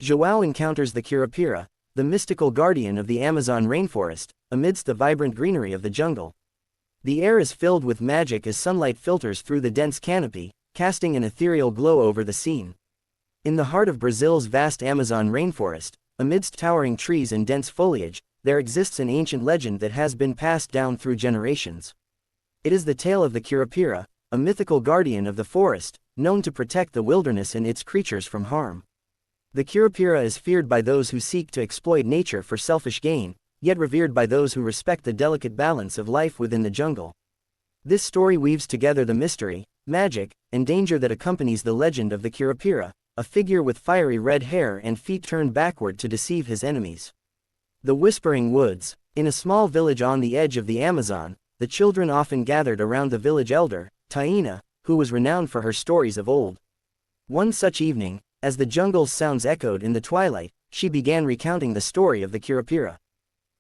João encounters the Curupira, the mystical guardian of the Amazon rainforest, amidst the vibrant greenery of the jungle. The air is filled with magic as sunlight filters through the dense canopy, casting an ethereal glow over the scene. In the heart of Brazil's vast Amazon rainforest, amidst towering trees and dense foliage, there exists an ancient legend that has been passed down through generations. It is the tale of the Curupira, a mythical guardian of the forest, known to protect the wilderness and its creatures from harm. The Curupira is feared by those who seek to exploit nature for selfish gain, yet revered by those who respect the delicate balance of life within the jungle. This story weaves together the mystery, magic, and danger that accompanies the legend of the Curupira, a figure with fiery red hair and feet turned backward to deceive his enemies. The Whispering Woods. In a small village on the edge of the Amazon, the children often gathered around the village elder, Taina, who was renowned for her stories of old. One such evening, as the jungle's sounds echoed in the twilight, she began recounting the story of the Curupira.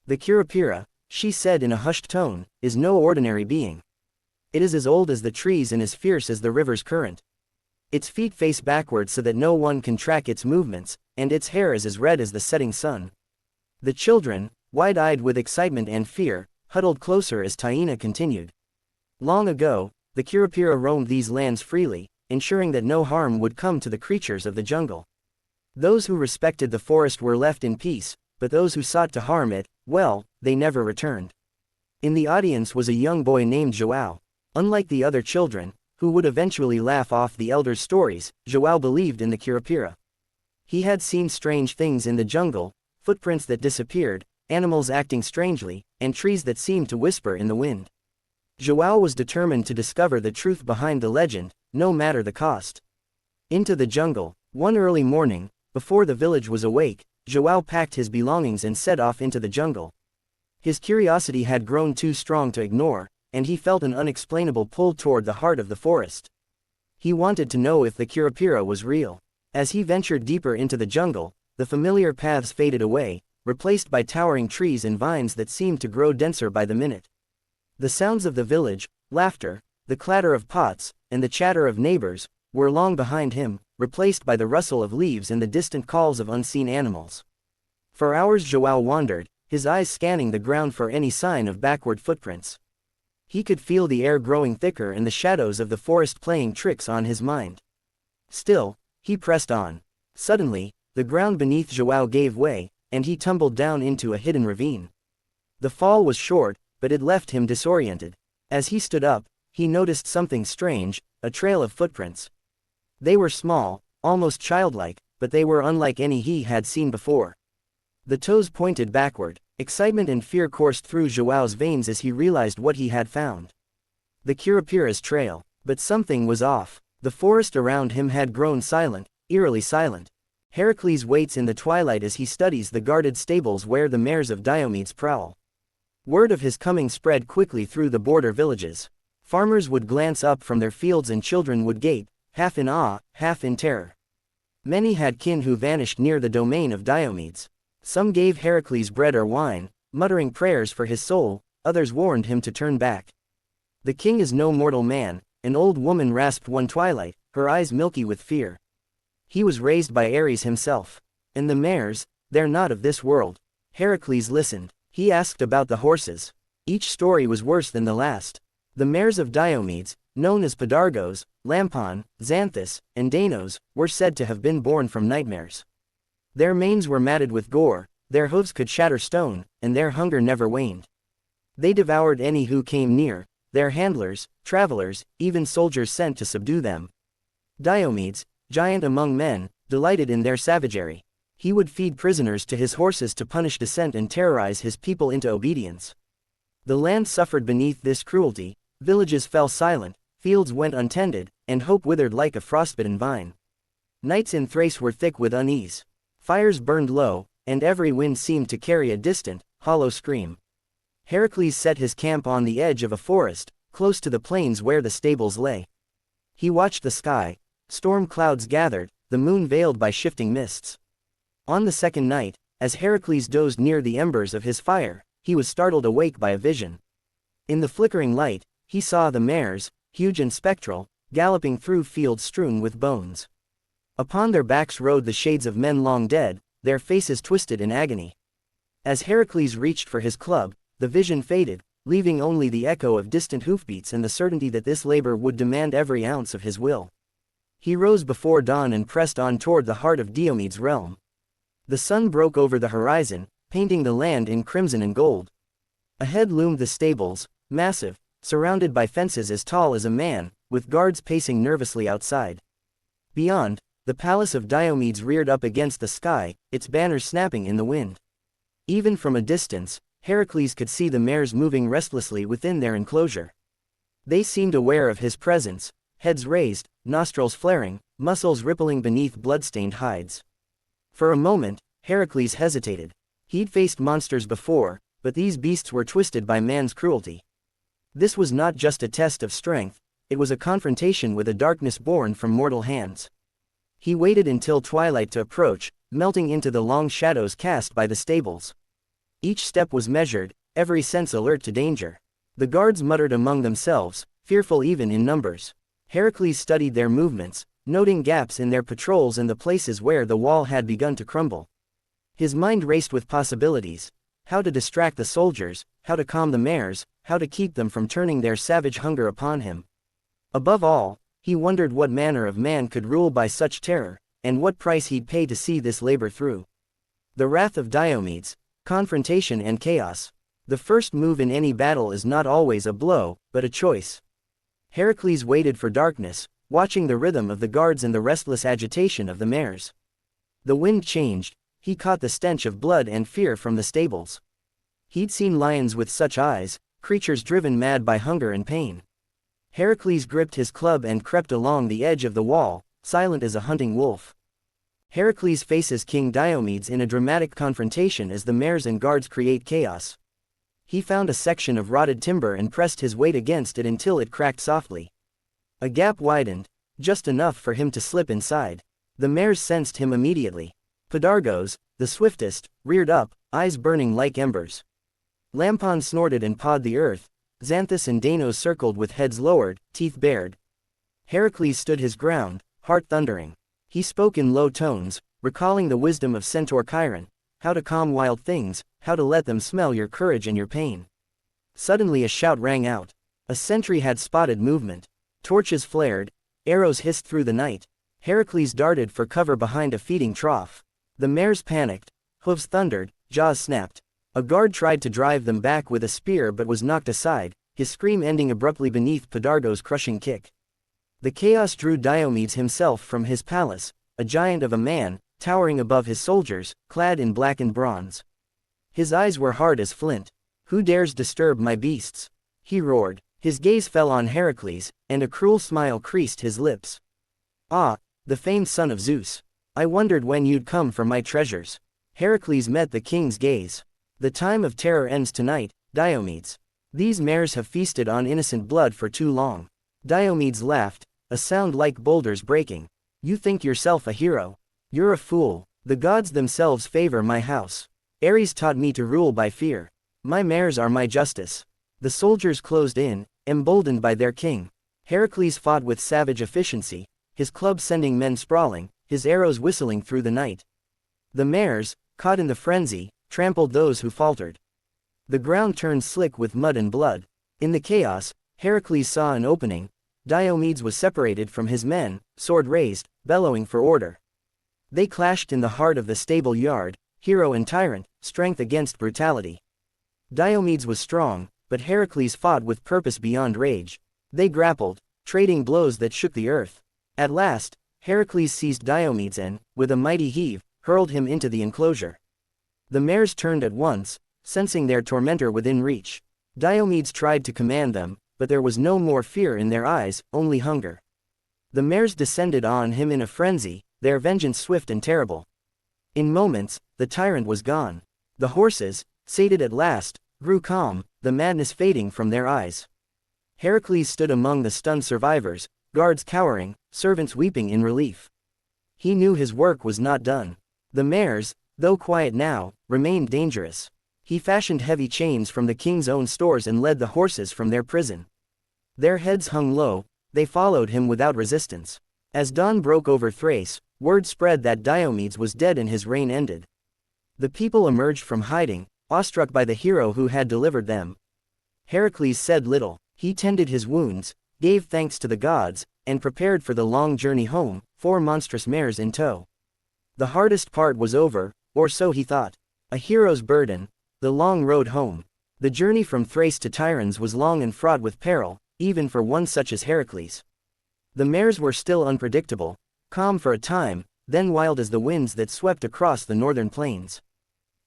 The Curupira, she said in a hushed tone, is no ordinary being. It is as old as the trees and as fierce as the river's current. Its feet face backward so that no one can track its movements, and its hair is as red as the setting sun. The children, wide-eyed with excitement and fear, huddled closer as Taina continued. Long ago, the Curupira roamed these lands freely, ensuring that no harm would come to the creatures of the jungle. Those who respected the forest were left in peace, but those who sought to harm it, well, they never returned. In the audience was a young boy named João. Unlike the other children, who would eventually laugh off the elders' stories, João believed in the Curupira. He had seen strange things in the jungle, footprints that disappeared, animals acting strangely, and trees that seemed to whisper in the wind. João was determined to discover the truth behind the legend, no matter the cost. Into the jungle. One early morning, before the village was awake, João packed his belongings and set off into the jungle. His curiosity had grown too strong to ignore, and he felt an unexplainable pull toward the heart of the forest. He wanted to know if the Curupira was real. As he ventured deeper into the jungle, the familiar paths faded away, replaced by towering trees and vines that seemed to grow denser by the minute. The sounds of the village, laughter, the clatter of pots, and the chatter of neighbors, were long behind him, replaced by the rustle of leaves and the distant calls of unseen animals. For hours João wandered, his eyes scanning the ground for any sign of backward footprints. He could feel the air growing thicker and the shadows of the forest playing tricks on his mind. Still, he pressed on. Suddenly, the ground beneath João gave way, and he tumbled down into a hidden ravine. The fall was short, but it left him disoriented. As he stood up, he noticed something strange, a trail of footprints. They were small, almost childlike, but they were unlike any he had seen before. The toes pointed backward. Excitement and fear coursed through João's veins as he realized what he had found. The Curupira's trail. But something was off. The forest around him had grown silent, eerily silent. Heracles waits in the twilight as he studies the guarded stables where the Mares of Diomedes prowl. Word of his coming spread quickly through the border villages. Farmers would glance up from their fields and children would gape, half in awe, half in terror. Many had kin who vanished near the domain of Diomedes. Some gave Heracles bread or wine, muttering prayers for his soul, others warned him to turn back. "The king is no mortal man," an old woman rasped one twilight, her eyes milky with fear. "He was raised by Ares himself. And the mares, they're not of this world." Heracles listened. He asked about the horses. Each story was worse than the last. The Mares of Diomedes, known as Podargos, Lampon, Xanthus, and Danos, were said to have been born from nightmares. Their manes were matted with gore, their hooves could shatter stone, and their hunger never waned. They devoured any who came near, their handlers, travelers, even soldiers sent to subdue them. Diomedes, giant among men, delighted in their savagery. He would feed prisoners to his horses to punish dissent and terrorize his people into obedience. The land suffered beneath this cruelty, villages fell silent, fields went untended, and hope withered like a frostbitten vine. Nights in Thrace were thick with unease. Fires burned low, and every wind seemed to carry a distant, hollow scream. Heracles set his camp on the edge of a forest, close to the plains where the stables lay. He watched the sky. Storm clouds gathered, the moon veiled by shifting mists. On the second night, as Heracles dozed near the embers of his fire, he was startled awake by a vision. In the flickering light, he saw the mares, huge and spectral, galloping through fields strewn with bones. Upon their backs rode the shades of men long dead, their faces twisted in agony. As Heracles reached for his club, the vision faded, leaving only the echo of distant hoofbeats and the certainty that this labor would demand every ounce of his will. He rose before dawn and pressed on toward the heart of Diomedes' realm. The sun broke over the horizon, painting the land in crimson and gold. Ahead loomed the stables, massive, surrounded by fences as tall as a man, with guards pacing nervously outside. Beyond, the palace of Diomedes reared up against the sky, its banners snapping in the wind. Even from a distance, Heracles could see the mares moving restlessly within their enclosure. They seemed aware of his presence, heads raised, nostrils flaring, muscles rippling beneath blood-stained hides. For a moment, Heracles hesitated. He'd faced monsters before, but these beasts were twisted by man's cruelty. This was not just a test of strength, it was a confrontation with a darkness born from mortal hands. He waited until twilight to approach, melting into the long shadows cast by the stables. Each step was measured, every sense alert to danger. The guards muttered among themselves, fearful even in numbers. Heracles studied their movements, noting gaps in their patrols and the places where the wall had begun to crumble. His mind raced with possibilities: how to distract the soldiers, how to calm the mares, how to keep them from turning their savage hunger upon him. Above all, he wondered what manner of man could rule by such terror, and what price he'd pay to see this labor through. The wrath of Diomedes, confrontation and chaos. The first move in any battle is not always a blow, but a choice. Heracles waited for darkness, watching the rhythm of the guards and the restless agitation of the mares. The wind changed, he caught the stench of blood and fear from the stables. He'd seen lions with such eyes, creatures driven mad by hunger and pain. Heracles gripped his club and crept along the edge of the wall, silent as a hunting wolf. Heracles faces King Diomedes in a dramatic confrontation as the mares and guards create chaos. He found a section of rotted timber and pressed his weight against it until it cracked softly. A gap widened, just enough for him to slip inside. The mares sensed him immediately. Podargos, the swiftest, reared up, eyes burning like embers. Lampon snorted and pawed the earth. Xanthus and Danaos circled with heads lowered, teeth bared. Heracles stood his ground, heart thundering. He spoke in low tones, recalling the wisdom of Centaur Chiron: how to calm wild things, how to let them smell your courage and your pain. Suddenly a shout rang out. A sentry had spotted movement. Torches flared, arrows hissed through the night. Heracles darted for cover behind a feeding trough. The mares panicked, hooves thundered, jaws snapped. A guard tried to drive them back with a spear but was knocked aside, his scream ending abruptly beneath Podargos' crushing kick. The chaos drew Diomedes himself from his palace, a giant of a man, towering above his soldiers, clad in blackened bronze. His eyes were hard as flint. "Who dares disturb my beasts?" he roared. His gaze fell on Heracles, and a cruel smile creased his lips. "Ah, the famed son of Zeus. I wondered when you'd come for my treasures." Heracles met the king's gaze. "The time of terror ends tonight, Diomedes. These mares have feasted on innocent blood for too long." Diomedes laughed, a sound like boulders breaking. "You think yourself a hero? You're a fool. The gods themselves favor my house. Ares taught me to rule by fear. My mares are my justice." The soldiers closed in, emboldened by their king. Heracles fought with savage efficiency, his club sending men sprawling, his arrows whistling through the night. The mares, caught in the frenzy, trampled those who faltered. The ground turned slick with mud and blood. In the chaos, Heracles saw an opening. Diomedes was separated from his men, sword raised, bellowing for order. They clashed in the heart of the stable yard, hero and tyrant, strength against brutality. Diomedes was strong, but Heracles fought with purpose beyond rage. They grappled, trading blows that shook the earth. At last, Heracles seized Diomedes and, with a mighty heave, hurled him into the enclosure. The mares turned at once, sensing their tormentor within reach. Diomedes tried to command them, but there was no more fear in their eyes, only hunger. The mares descended on him in a frenzy, their vengeance swift and terrible. In moments, the tyrant was gone. The horses, sated at last, grew calm, the madness fading from their eyes. Heracles stood among the stunned survivors, guards cowering, servants weeping in relief. He knew his work was not done. The mares, though quiet now, remained dangerous. He fashioned heavy chains from the king's own stores and led the horses from their prison. Their heads hung low, they followed him without resistance. As dawn broke over Thrace, Word spread that Diomedes was dead and his reign ended. The people emerged from hiding, awestruck by the hero who had delivered them. Heracles said little. He tended his wounds, gave thanks to the gods, and prepared for the long journey home, 4 monstrous mares in tow. The hardest part was over, or so he thought. A hero's burden, the long road home. The journey from Thrace to Tiryns was long and fraught with peril, even for one such as Heracles. The mares were still unpredictable, calm for a time, then wild as the winds that swept across the northern plains.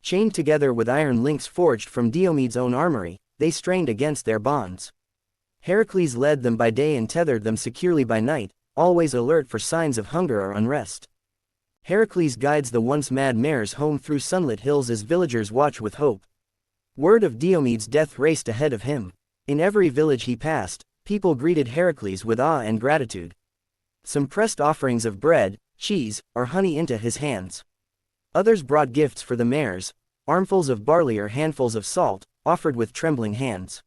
Chained together with iron links forged from Diomedes' own armory, they strained against their bonds. Heracles led them by day and tethered them securely by night, always alert for signs of hunger or unrest. Heracles guides the once mad mares home through sunlit hills as villagers watch with hope. Word of Diomedes' death raced ahead of him. In every village he passed, people greeted Heracles with awe and gratitude. Some pressed offerings of bread, cheese, or honey into his hands. Others brought gifts for the mares, armfuls of barley or handfuls of salt, offered with trembling hands.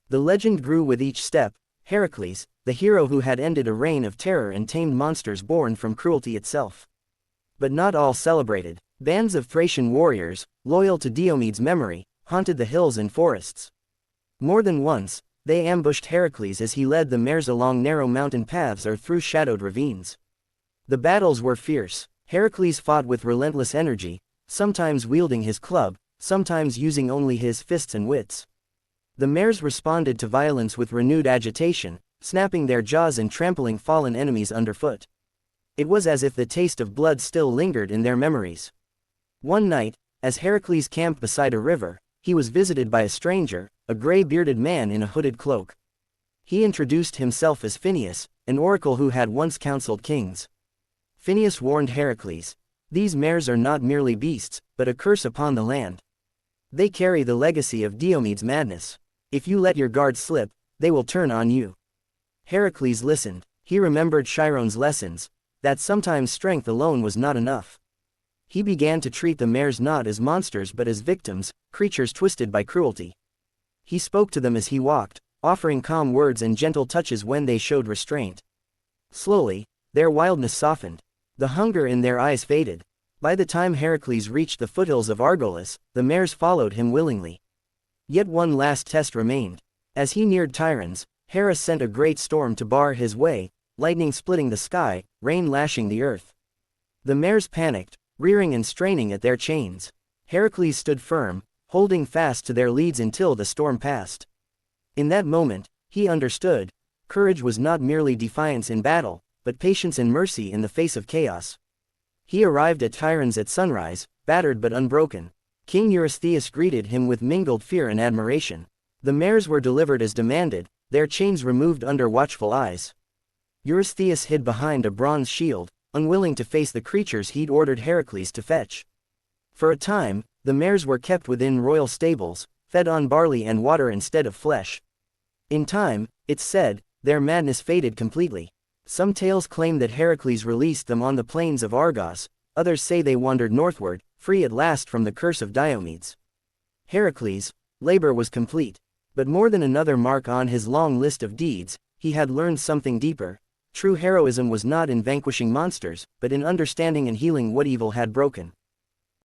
The legend grew with each step. Heracles, the hero who had ended a reign of terror and tamed monsters born from cruelty itself. But not all celebrated. Bands of Thracian warriors, loyal to Diomedes' memory, haunted the hills and forests. More than once, they ambushed Heracles as he led the mares along narrow mountain paths or through shadowed ravines. The battles were fierce. Heracles fought with relentless energy, sometimes wielding his club, sometimes using only his fists and wits. The mares responded to violence with renewed agitation, snapping their jaws and trampling fallen enemies underfoot. It was as if the taste of blood still lingered in their memories. One night, as Heracles camped beside a river, he was visited by a stranger, a gray-bearded man in a hooded cloak. He introduced himself as Phineus, an oracle who had once counseled kings. Phineus warned Heracles, "These mares are not merely beasts, but a curse upon the land. They carry the legacy of Diomedes' madness. If you let your guard slip, they will turn on you." Heracles listened. He remembered Chiron's lessons, that sometimes strength alone was not enough. He began to treat the mares not as monsters but as victims, creatures twisted by cruelty. He spoke to them as he walked, offering calm words and gentle touches when they showed restraint. Slowly, their wildness softened. The hunger in their eyes faded. By the time Heracles reached the foothills of Argolis, the mares followed him willingly. Yet one last test remained. As he neared Tiryns, Hera sent a great storm to bar his way, lightning splitting the sky, rain lashing the earth. The mares panicked, rearing and straining at their chains. Heracles stood firm, holding fast to their leads until the storm passed. In that moment, he understood. Courage was not merely defiance in battle, but patience and mercy in the face of chaos. He arrived at Tiryns at sunrise, battered but unbroken. King Eurystheus greeted him with mingled fear and admiration. The mares were delivered as demanded, their chains removed under watchful eyes. Eurystheus hid behind a bronze shield, unwilling to face the creatures he'd ordered Heracles to fetch. For a time, the mares were kept within royal stables, fed on barley and water instead of flesh. In time, it's said, their madness faded completely. Some tales claim that Heracles released them on the plains of Argos, others say they wandered northward, free at last from the curse of Diomedes. Heracles' labor was complete. But more than another mark on his long list of deeds, he had learned something deeper. True heroism was not in vanquishing monsters, but in understanding and healing what evil had broken.